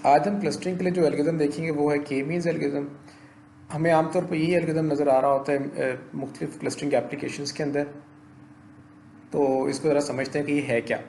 आज हम क्लस्टरिंग के लिए जो एल्गोरिथम देखेंगे वो है के मीन्स एल्गोरिथम। हमें आमतौर पर यही एल्गोरिथम नज़र आ रहा होता है मुख्तलिफ क्लस्टरिंग एप्लीकेशंस के अंदर। तो इसको ज़रा समझते हैं कि ये है क्या।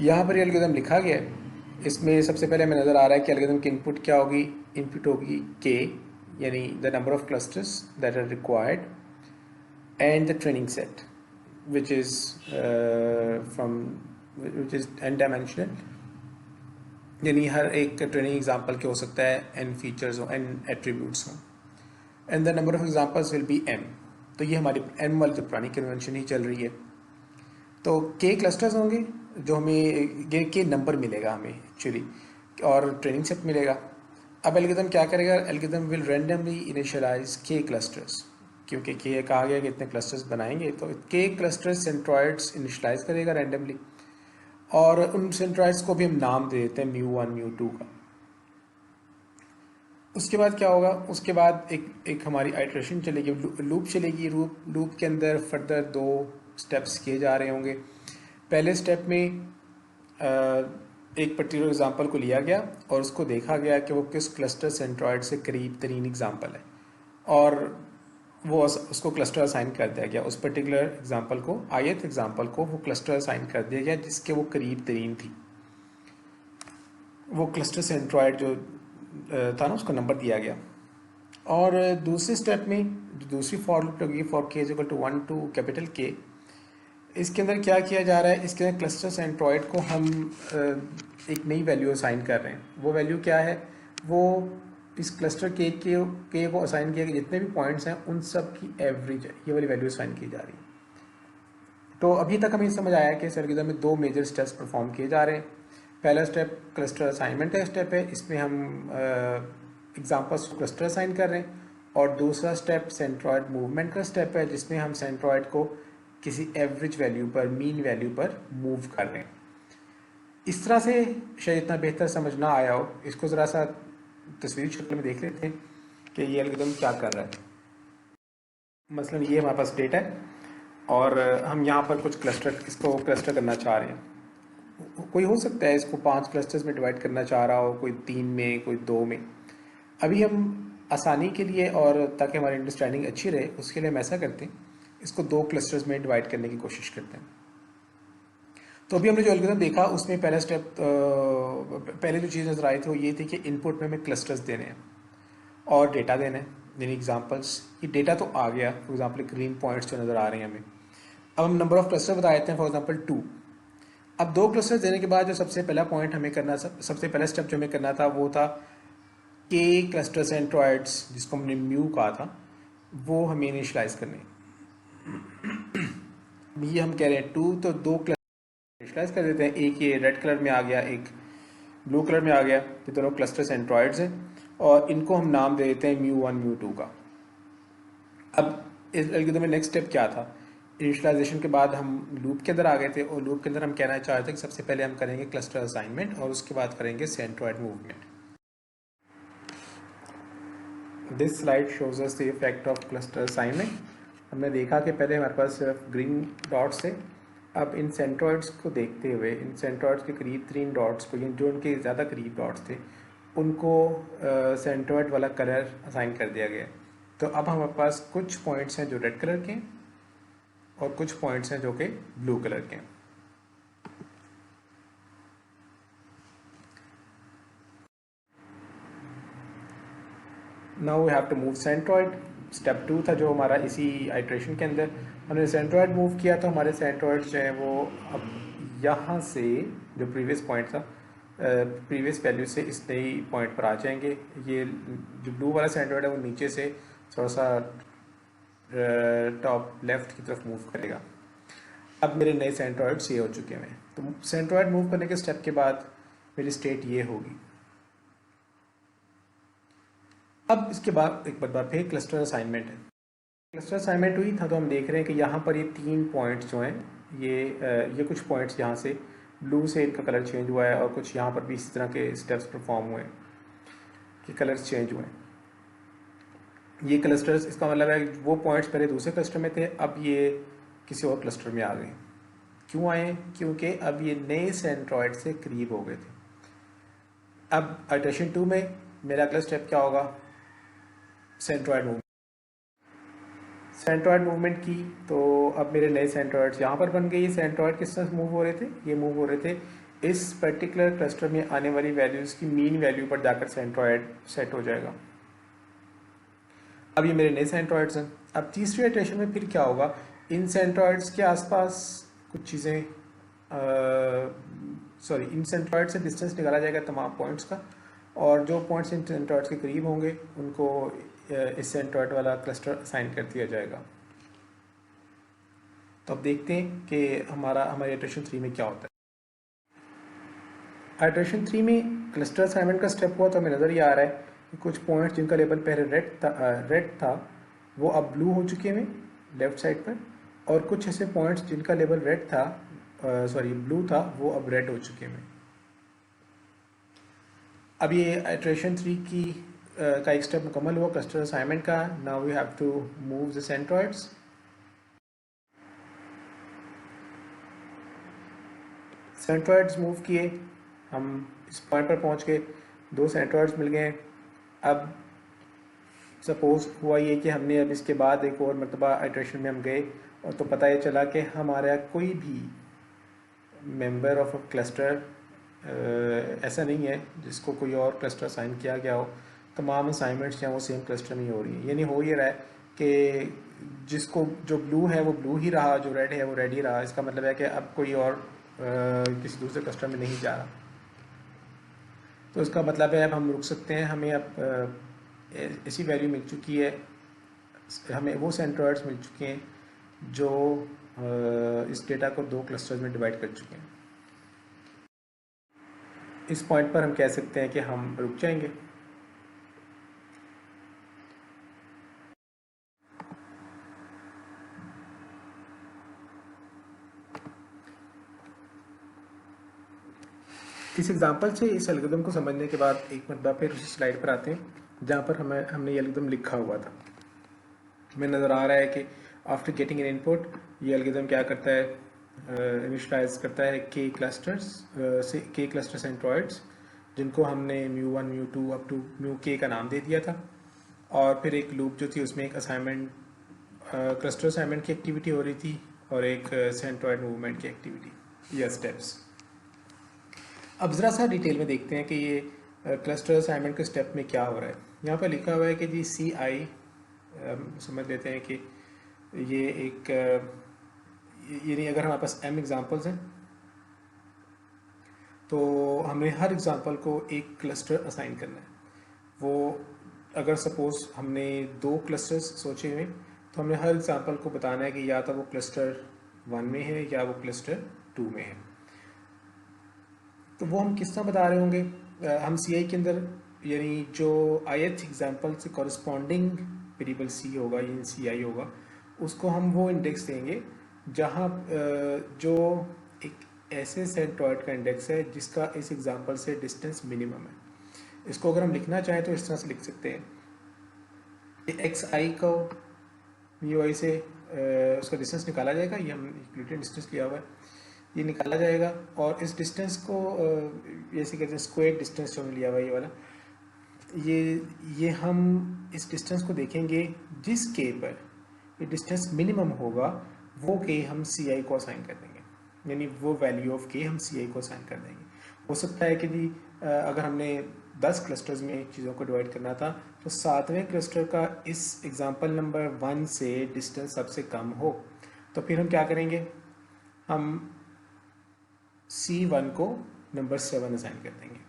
यहाँ पर ये एल्गोरिथम लिखा गया है। इसमें सबसे पहले हमें नज़र आ रहा है कि एल्गोरिथम की इनपुट क्या होगी। इनपुट होगी के, यानी the number of clusters that are required and the training set which is from which is n dimensional, यानी हर एक ट्रेनिंग एग्जांपल के हो सकता है n फीचर्स हो, n एट्रीब्यूट्स हों, and the number of examples will be m। तो ये हमारी m वाली तो पुरानी कन्वेंशन ही चल रही है। तो k क्लस्टर्स होंगे जो हमें ये के नंबर मिलेगा हमें एक्चुअली, और ट्रेनिंग सेट मिलेगा। अब एल्गोरिथम क्या करेगा, एल्गोरिथम विल रैंडमली इनिशियलाइज के क्लस्टर्स, क्योंकि के कहा गया कि इतने क्लस्टर्स बनाएंगे, तो के क्लस्टर्स सेंट्रॉइड्स इनिशियलाइज करेगा रैंडमली, और उन सेंट्रॉइड्स को भी हम नाम दे देते हैं μ1 μ2 का। उसके बाद क्या होगा, उसके बाद एक हमारी आइट्रेशन चलेगी, लूप चलेगी। लूप के अंदर फर्दर 2 स्टेप्स किए जा रहे होंगे। पहले स्टेप में एक पर्टिकुलर एग्जांपल को लिया गया और उसको देखा गया कि वो किस क्लस्टर सेंट्रॉइड से करीब तरीन एग्जांपल है, और वो उसको क्लस्टर असाइन कर दिया गया। उस पर्टिकुलर एग्जांपल को, ith एग्जांपल को वो क्लस्टर असाइन कर दिया गया जिसके वो करीब तरीन थी। वो क्लस्टर सेंट्रॉइड जो था ना, उसको नंबर दिया गया। और दूसरे स्टेप में जो दूसरी फॉर लूप लगी, for k equal to 1 to capital K, इसके अंदर क्या किया जा रहा है, इसके अंदर क्लस्टर सेंट्रॉइड को हम एक नई वैल्यू असाइन कर रहे हैं। वो वैल्यू क्या है, वो इस क्लस्टर के को असाइन किया कि जितने भी पॉइंट्स हैं उन सब की एवरेज है, ये वाली वैल्यू असाइन की जा रही है। तो अभी तक हमें समझ आया कि इस एल्गोरिथम में 2 मेजर स्टेप्स परफॉर्म किए जा रहे हैं। पहला स्टेप क्लस्टर असाइनमेंट का स्टेप है, इसमें हम एग्जांपल्स को क्लस्टर असाइन कर रहे हैं। और दूसरा स्टेप सेंट्रॉइड मूवमेंट का स्टेप है, जिसमें हम सेंट्रॉइड को किसी एवरेज वैल्यू पर, मीन वैल्यू पर मूव कर रहे हैं। इस तरह से शायद इतना बेहतर समझ ना आया हो, इसको ज़रा सा तस्वीरी शक्ल में देख लेते हैं कि ये एल्गोरिथम क्या कर रहा है। मसलन ये हमारे पास डेटा है और हम यहाँ पर कुछ क्लस्टर, इसको क्लस्टर करना चाह रहे हैं। कोई हो सकता है इसको 5 क्लस्टर्स में डिवाइड करना चाह रहा हो, कोई 3 में, कोई 2 में। अभी हम आसानी के लिए और ताकि हमारी अंडरस्टैंडिंग अच्छी रहे, उसके लिए हम ऐसा करते हैं, इसको 2 क्लस्टर्स में डिवाइड करने की कोशिश करते हैं। तो अभी हमने जो एल्गोरिथम देखा उसमें पहला स्टेप, पहले जो चीज़ नजर आई थी वो ये थी कि इनपुट में हमें क्लस्टर्स देने हैं और डेटा देना है, यानी एग्जांपल्स। ये डेटा तो आ गया, फॉर एग्जांपल ग्रीन पॉइंट्स जो नज़र आ रहे हैं हमें। अब हम नंबर ऑफ क्लस्टर बता देते हैं, फॉर एग्जांपल 2। अब 2 क्लस्टर्स देने के बाद जो सबसे पहला पॉइंट हमें करना, सबसे पहला स्टेप जो हमें करना था वो था के क्लस्टर सेंट्रॉइड्स, जिसको हमने म्यू कहा था, वो हमें इनिशलाइज करने। ये हम कह रहे हैं 2, तो 2 इनिशलाइज कर देते हैं। एक ये रेड कलर में आ गया, एक ब्लू कलर में आ गया। ये दोनों क्लस्टर सेंट्रॉइड्स हैं और इनको हम नाम दे देते हैं μ1 μ2 का। अब इस एल्गोरिथम में नेक्स्ट स्टेप क्या था, इनिशियलाइजेशन के बाद हम लूप के अंदर आ गए थे और लूप के अंदर हम कहना चाह रहे थे कि सबसे पहले हम करेंगे क्लस्टर असाइनमेंट और उसके बाद करेंगे centroid movement. This slide shows us the effect of cluster assignment. हमने देखा कि पहले हमारे पास सिर्फ ग्रीन डॉट्स थे। अब इन सेंट्रॉइड्स को देखते हुए, इन सेंट्रॉइड्स के करीब 3 डॉट्स को, जो उनके ज़्यादा करीब डॉट्स थे, उनको सेंट्रॉइड वाला कलर असाइन कर दिया गया। तो अब हमारे पास कुछ पॉइंट्स हैं जो रेड कलर के हैं और कुछ पॉइंट्स हैं जो कि ब्लू कलर के हैं। Now we have to move centroid. Step 2 था जो हमारा इसी आइट्रेशन के अंदर हमने सेंट्रॉइड मूव किया, तो हमारे सेंट्रॉइड जो हैं वो अब यहाँ से जो प्रीवियस पॉइंट था, प्रीवियस वैल्यू से इस नई पॉइंट पर आ जाएंगे। ये जो ब्लू वाला सेंट्रॉइड है वो नीचे से थोड़ा सा टॉप लेफ्ट की तरफ मूव करेगा। अब मेरे नए सेंट्रॉइड्स ये हो चुके हैं। तो सेंट्रॉइड मूव करने के स्टेप के बाद मेरी स्टेट ये होगी। अब इसके बाद एक बार फिर क्लस्टर असाइनमेंट है। क्लस्टर असाइनमेंट हुई था तो हम देख रहे हैं कि यहाँ पर ये 3 पॉइंट्स जो हैं, ये कुछ पॉइंट्स यहाँ से ब्लू से इनका कलर चेंज हुआ है और कुछ यहाँ पर भी इसी तरह के स्टेप्स परफॉर्म हुए हैं कि कलर्स चेंज हुए हैं। ये क्लस्टर्स, इसका मतलब है वो पॉइंट्स पहले दूसरे क्लस्टर में थे, अब ये किसी और क्लस्टर में आ गए। क्यों आए? क्योंकि अब ये नए सेंट्रॉइड से करीब हो गए थे। अब आइटरेशन 2 में मेरा अगला स्टेप क्या होगा, सेंट्रोइड मूवमेंट। सेंट्रोइड मूवमेंट की तो अब मेरे नए सेंट्रोइड्स यहाँ पर बन गए। ये सेंट्रोइड किस तरह मूव हो रहे थे, ये मूव हो रहे थे इस पर्टिकुलर क्लस्टर में आने वाली वैल्यूज़ की मीन वैल्यू पर जाकर सेंट्रोइड सेट हो जाएगा। अब ये मेरे नए सेंट्रोइड्स हैं। अब तीसरी इटरेशन में फिर क्या होगा, इन सेंट्रोइड्स के आसपास कुछ चीज़ें इन सेंट्रोइड से डिस्टेंस निकाला जाएगा तमाम पॉइंट्स का, और जो पॉइंट्स इन सेंट्रोइड्स के करीब होंगे उनको इस सेंट्रोइड वाला क्लस्टर असाइन कर दिया जाएगा। तो अब देखते हैं कि हमारे इटरेशन 3 में क्या होता है। इटरेशन 3 में क्लस्टर असाइनमेंट का स्टेप हुआ तो हमें नज़र ये आ रहा है कि कुछ पॉइंट्स जिनका लेवल पहले रेड था वो अब ब्लू हो चुके हैं लेफ्ट साइड पर, और कुछ ऐसे पॉइंट्स जिनका लेवल ब्लू था वो अब रेड हो चुके हैं। अब ये इटरेशन 3 का एक स्टेप मुकम्मल हुआ क्लस्टर असाइनमेंट का। Now we have to move the centroids. Centroids move किए, हम इस पॉइंट पर पहुंच गए, 2 सेंट्रोइड्स मिल गए। अब सपोज हुआ ये कि हमने अब इसके बाद एक और मरतबा आइटरेशन में हम गए और तो पता ये चला कि हमारा कोई भी मेंबर ऑफ अ क्लस्टर ऐसा नहीं है जिसको कोई और क्लस्टर असाइन किया गया हो। तमाम असाइनमेंट्स हैं वो सेम क्लस्टर में ही हो रही है। यानी हो ये रहा है कि जिसको जो ब्लू है वो ब्लू ही रहा, जो रेड है वो रेड ही रहा। इसका मतलब है कि अब कोई और किसी दूसरे क्लस्टर में नहीं जा रहा। तो इसका मतलब है अब हम रुक सकते हैं। हमें अब ऐसी वैल्यू मिल चुकी है, हमें वो सेंट्रोइड्स मिल चुके हैं जो इस डेटा को 2 क्लस्टर्स में डिवाइड कर चुके हैं। इस पॉइंट पर हम कह सकते हैं कि हम रुक जाएंगे। इस एग्जांपल से इस एल्गोरिथम को समझने के बाद एक मरतबा फिर उसी स्लाइड पर आते हैं जहाँ पर हमने ये एल्गोरिथम लिखा हुआ था। हमें नज़र आ रहा है कि आफ्टर गेटिंग एन इनपुट ये एल्गोरिथम क्या करता है, इनिशियलाइज करता है के क्लस्टर सेंट्रोइड्स जिनको हमने μ1 μ2 अप टू μk का नाम दे दिया था, और फिर एक लूप जो थी उसमें एक असाइनमेंट क्लस्टर असाइनमेंट की एक्टिविटी हो रही थी और एक सेंट्रोइड मूवमेंट की एक्टिविटी या स्टेप्स। अब ज़रा सा डिटेल में देखते हैं कि ये क्लस्टर असाइनमेंट के स्टेप में क्या हो रहा है। यहाँ पर लिखा हुआ है कि जी CI, समझ लेते हैं कि ये एक यानी अगर हमारे पास m एग्जांपल्स हैं तो हमने हर एग्जांपल को एक क्लस्टर असाइन करना है। वो अगर सपोज हमने 2 क्लस्टर्स सोचे हुए तो हमने हर एग्जांपल को बताना है कि या तो वो क्लस्टर 1 में है या वो क्लस्टर 2 में है। तो वो हम किस तरह बता रहे होंगे, हम CI के अंदर यानी जो ith एग्जांपल से कॉरस्पॉन्डिंग वेरिएबल C होगा यानी CI होगा, उसको हम वो इंडेक्स देंगे जहाँ जो एक ऐसे सेंट्रोइड का इंडेक्स है जिसका इस एग्जांपल से डिस्टेंस मिनिमम है। इसको अगर हम लिखना चाहें तो इस तरह से लिख सकते हैं, xi को ui से उसका डिस्टेंस निकाला जाएगा। ये हम यूक्लिडियन डिस्टेंस लिया हुआ है, ये निकाला जाएगा और इस डिस्टेंस को जैसे कहते हैं स्क्वायर डिस्टेंस जो हमने लिया हुआ है ये वाला, ये हम इस डिस्टेंस को देखेंगे जिस के पर ये डिस्टेंस मिनिमम होगा वो के हम CI को असाइन कर देंगे, यानी वो वैल्यू ऑफ के हम CI को असाइन कर देंगे। हो सकता है कि जी अगर हमने 10 क्लस्टर्स में चीज़ों को डिवाइड करना था तो 7वें क्लस्टर का इस एग्जांपल नंबर 1 से डिस्टेंस सबसे कम हो, तो फिर हम क्या करेंगे, हम C1 को नंबर 7 असाइन कर देंगे।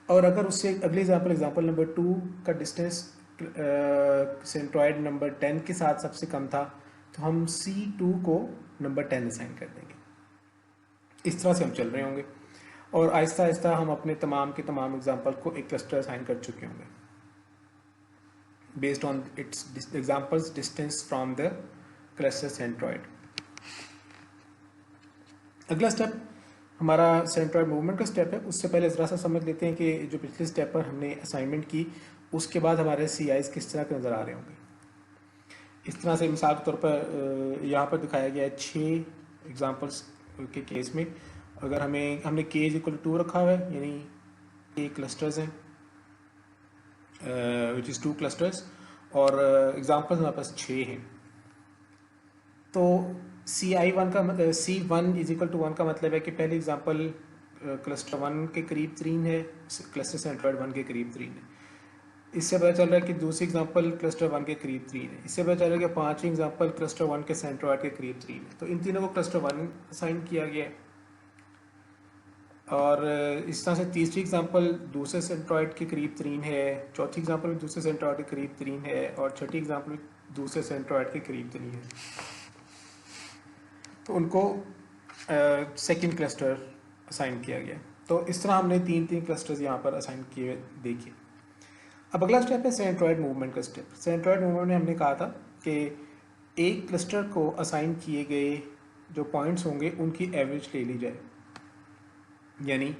और अगर उससे अगले एग्जांपल नंबर 2 का डिस्टेंस सेंट्रोइड नंबर 10 के साथ सबसे कम था तो हम C2 को नंबर 10 असाइन कर देंगे। इस तरह से हम चल रहे होंगे और आहिस्ता आहिस्ता हम अपने तमाम के तमाम एग्जांपल को एक क्लस्टर असाइन कर चुके होंगे based on it's examples distance from the cluster centroid. अगला स्टेप हमारा सेंट्रोइड मूवमेंट का स्टेप है। उससे पहले ज़रा सा समझ लेते हैं कि जो पिछले स्टेप पर हमने असाइनमेंट की उसके बाद हमारे CIs किस तरह के नज़र आ रहे होंगे। इस तरह से मिसाल के तौर पर यहाँ पर दिखाया गया है 6 एग्जांपल्स के केस में। अगर हमने k = 2 रखा हुआ है, यानी के क्लस्टर्स हैं विच इज़ 2 क्लस्टर्स, और एग्जांपल्स हमारे पास 6 हैं। तो CI1 का C1 इज इक्वल टू 1 का मतलब है कि पहले एग्जांपल क्लस्टर 1 के करीब 3 है, क्लस्टर सेंट्रॉइड 1 के करीब 3 है। इससे पता चल रहा है कि दूसरी एग्जांपल क्लस्टर 1 के करीब 3 है। इससे पता चल रहा है कि पांचवी एग्जांपल क्लस्टर 1 के सेंट्रॉइड के करीब 3 है। तो इन तीनों को क्लस्टर 1 असाइन किया गया है। और इस तरह से तीसरी एग्जांपल दूसरे सेंट्रॉइड के करीब 3 है, चौथी एग्जांपल दूसरे सेंट्रॉइड के करीब 3 है, और छठी एग्जांपल दूसरे सेंट्रॉइड के करीब 3 है। तो उनको सेकंड क्लस्टर असाइन किया गया। तो इस तरह हमने तीन क्लस्टर्स यहाँ पर असाइन किए देखे। अब अगला स्टेप है सेंट्रॉइड मूवमेंट का स्टेप। सेंट्रॉइड मूवमेंट में हमने कहा था कि एक क्लस्टर को असाइन किए गए जो पॉइंट्स होंगे उनकी एवरेज ले ली जाए। यानी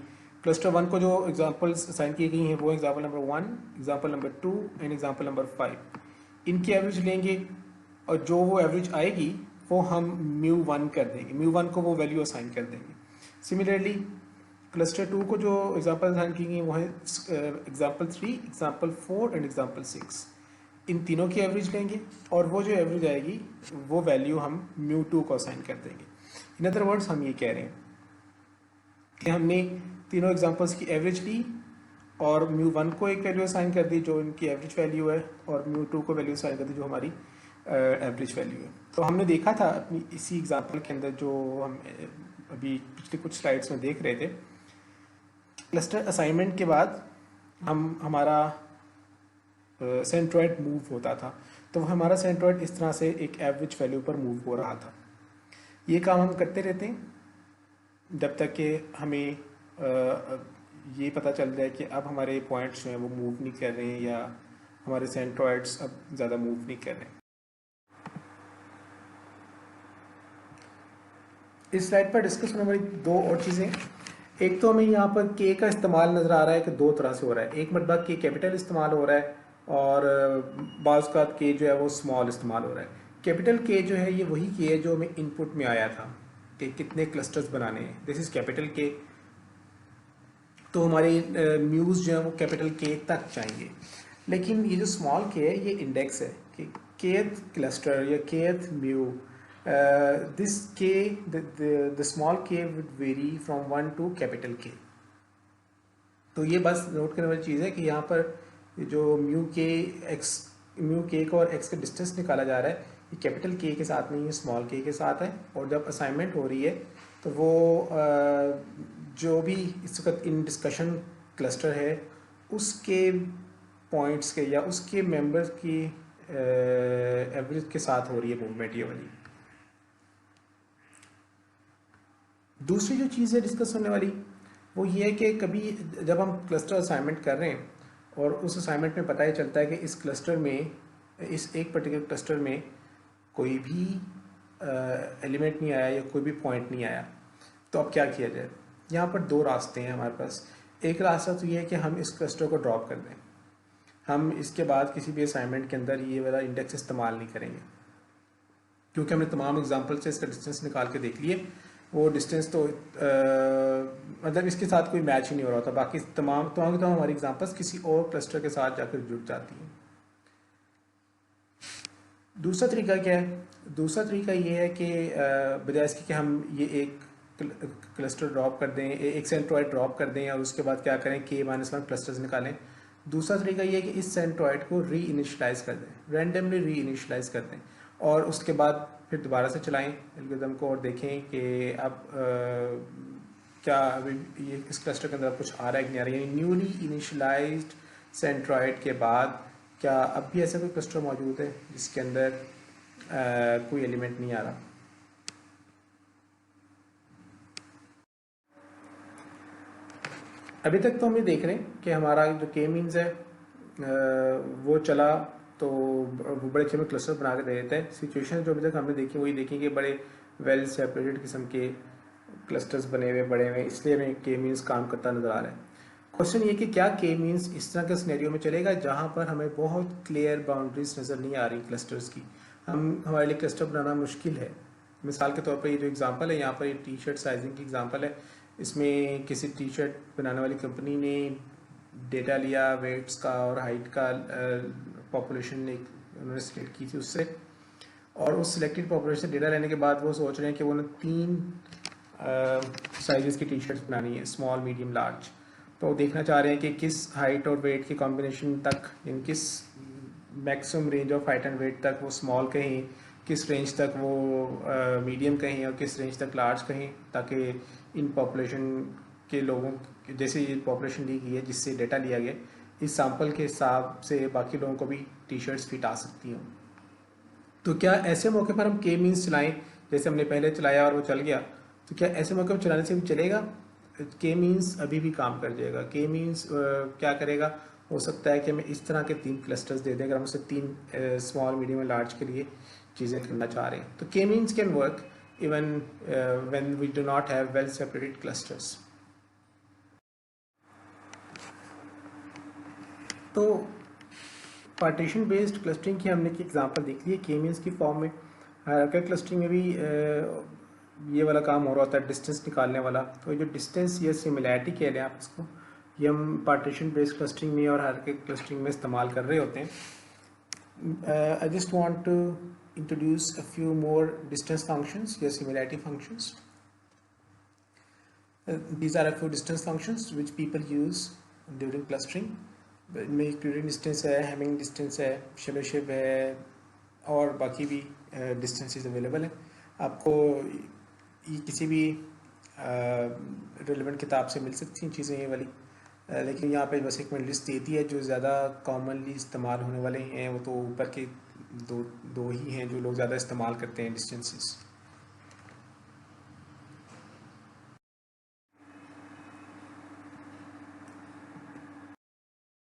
क्लस्टर 1 को जो एग्जांपल्स असाइन की गई हैं वो example number 1, example number 2 and example number 5, इनकी एवरेज लेंगे और जो वो एवरेज आएगी वो हम μ1 कर देंगे, μ1 को वो वैल्यू असाइन कर देंगे। सिमिलरली क्लस्टर 2 को जो एग्जांपल असाइन की गई वो है एग्जांपल 3, एग्जांपल 4 एंड एग्जांपल 6। इन तीनों की एवरेज लेंगे और वो जो एवरेज आएगी वो वैल्यू हम μ2 को असाइन कर देंगे। इन अदर वर्ड्स हम ये कह रहे हैं कि हमने तीनों एग्जांपल्स की एवरेज ली और μ1 को एक वैल्यू असाइन कर दी जो इनकी एवरेज वैल्यू है, और μ2 को वैल्यू असाइन कर दी जो हमारी एवरेज वैल्यू है। तो हमने देखा था अपनी इसी एग्जांपल के अंदर जो हम अभी पिछले कुछ स्लाइड्स में देख रहे थे, क्लस्टर असाइनमेंट के बाद हमारा सेंट्रॉइड मूव होता था। तो हमारा सेंट्रॉइड इस तरह से एक एवरेज वैल्यू पर मूव हो रहा था। ये काम हम करते रहते हैं जब तक कि हमें ये पता चल जाए कि अब हमारे पॉइंट्स जो हैं वो मूव नहीं कर रहे हैं या हमारे सेंट्रॉइड्स अब ज़्यादा मूव नहीं कर रहे हैं। इस स्लाइड पर डिस्कस होने वाली दो और चीज़ें, एक तो हमें यहाँ पर के का इस्तेमाल नज़र आ रहा है कि दो तरह से हो रहा है। एक मतलब के कैपिटल इस्तेमाल हो रहा है और बाज़ का के जो है वो स्मॉल इस्तेमाल हो रहा है। कैपिटल के जो है ये वही के है जो हमें इनपुट में आया था कि कितने क्लस्टर्स बनाने हैं, दिस इज़ कैपिटल के। तो हमारे म्यूज़ जो है वो कैपिटल के तक जाएंगे। लेकिन ये जो स्मॉल के है ये इंडेक्स है कि केथ क्लस्टर या kth mu, this k, the small k would vary from 1 to capital K। तो ये बस नोट करने वाली चीज़ है कि यहाँ पर जो म्यू के को और x का डिस्टेंस निकाला जा रहा है ये कैपिटल K के साथ नहीं है, स्मॉल k के साथ है। और जब असाइनमेंट हो रही है तो वो जो भी इस वक्त इन डिस्कशन क्लस्टर है उसके पॉइंट्स के या उसके मेंबर्स की एवरेज के साथ हो रही है मूवमेंट ये वाली। दूसरी जो चीज़ है डिस्कस होने वाली वो ये है कि कभी जब हम क्लस्टर असाइनमेंट कर रहे हैं और उस असाइनमेंट में पता ही चलता है कि इस क्लस्टर में, इस एक पर्टिकुलर क्लस्टर में कोई भी एलिमेंट नहीं आया या कोई भी पॉइंट नहीं आया, तो अब क्या किया जाए। यहाँ पर दो रास्ते हैं हमारे पास। एक रास्ता तो ये है कि हम इस क्लस्टर को ड्रॉप कर दें, हम इसके बाद किसी भी असाइनमेंट के अंदर ये वाला इंडेक्स इस्तेमाल नहीं करेंगे, क्योंकि हमने तमाम एग्जाम्पल से इसका डिस्टेंस निकाल के देख लिए। वो डिस्टेंस तो मतलब इसके साथ कोई मैच ही नहीं हो रहा था। बाकी तमाम हमारी एग्जांपल्स किसी और क्लस्टर के साथ जाकर जुड़ जाती हैं। दूसरा तरीका क्या है? दूसरा तरीका ये है कि बजाय इसके कि हम ये एक क्लस्टर ड्रॉप कर दें, एक सेंट्रॉइड ड्रॉप कर दें और उसके बाद क्या करें k-1 क्लस्टर्स निकालें। दूसरा तरीका ये है कि इस सेंट्रॉइड को री इनिशलाइज कर दें, रैंडमली री इनिशलाइज कर दें और उसके बाद फिर दोबारा से चलाएं एल्गोरिथम को और देखें कि अब क्या अभी ये इस क्लस्टर के अंदर कुछ आ रहा है कि नहीं आ रहा है। यानी न्यूली इनिशलाइज्ड सेंट्रॉइड के बाद क्या अब भी ऐसा कोई क्लस्टर मौजूद है जिसके अंदर कोई एलिमेंट नहीं आ रहा। अभी तक तो हम ये देख रहे हैं कि हमारा जो के मीन्स है वो चला तो वो बड़े अच्छे में क्लस्टर बना के दे देता है। सिचुएशन जो अभी तक हमने देखी वही देखें कि बड़े वेल सेपरेटेड किस्म के क्लस्टर्स बने हुए बड़े हुए, इसलिए हमें के मीन्स काम करता नज़र आ रहा है। क्वेश्चन ये कि क्या के मीन्स इस तरह के सिनेरियो में चलेगा जहाँ पर हमें बहुत क्लियर बाउंड्रीज नज़र नहीं आ रही क्लस्टर्स की, हमारे लिए क्लस्टर बनाना मुश्किल है। मिसाल के तौर पर ये जो एग्जाम्पल है यहाँ पर ये टी शर्ट साइजिंग की एग्जाम्पल है। इसमें किसी टी शर्ट बनाने वाली कंपनी ने डेटा लिया वेट्स का और हाइट का, पॉपुलेशन एक उन्होंने सिलेक्ट की थी उससे, और उस सिलेक्टेड पॉपुलेशन से डेटा लेने के बाद वो सोच रहे हैं कि वो 3 साइजेस की टी शर्ट्स बनानी है, स्मॉल मीडियम लार्ज। तो वो देखना चाह रहे हैं कि किस हाइट और वेट के कॉम्बिनेशन तक, इन किस maximum range of height and weight तक वो स्मॉल कहीं, किस रेंज तक वो मीडियम कहीं, और किस रेंज तक लार्ज कहीं, ताकि इन पॉपुलेशन के लोगों, जैसे ये पॉपुलेशन ली गई है जिससे डेटा लिया गया, इस सैंपल के हिसाब से बाकी लोगों को भी टी शर्ट्स फिट आ सकती हों। तो क्या ऐसे मौके पर हम के मीन्स चलाएं, जैसे हमने पहले चलाया और वो चल गया, तो क्या ऐसे मौके पर चलाने से भी चलेगा? के मीन्स अभी भी काम कर जाएगा। के मीन्स क्या करेगा, हो सकता है कि हमें इस तरह के 3 क्लस्टर्स दे दें, अगर हम उसे 3 स्मॉल मीडियम और लार्ज के लिए चीज़ें करना चाह रहे हैं। तो K means can work even when we do not have well separated clusters. तो पार्टीशन बेस्ड क्लस्टरिंग की हमने एक एग्जांपल देख ली है के मीन्स की फॉर्म में। हायरार्किकल क्लस्टरिंग में भी ये वाला काम हो रहा होता है, डिस्टेंस निकालने वाला। तो जो डिस्टेंस या सिमिलैरिटी कह लें आप इसको, ये हम पार्टीशन बेस्ड क्लस्टरिंग में और हायरार्किकल क्लस्टरिंग में इस्तेमाल कर रहे होते हैं। I just want to introduce a few more distance functions या similarity functions. These are a few distance functions which people use during clustering. इनमें यूक्लिडियन डिस्टेंस है, हेमिंग डिस्टेंस है, शेबेशेव है, और बाकी भी डिस्टेंसेस अवेलेबल हैं। आपको ये किसी भी रिलेवेंट किताब से मिल सकती हैं चीज़ें ये वाली, लेकिन यहाँ पे बस एक मैंने लिस्ट दे दी है। जो ज़्यादा कॉमनली इस्तेमाल होने वाले हैं वो तो ऊपर के दो ही हैं जो लोग ज़्यादा इस्तेमाल करते हैं डिस्टेंसेस।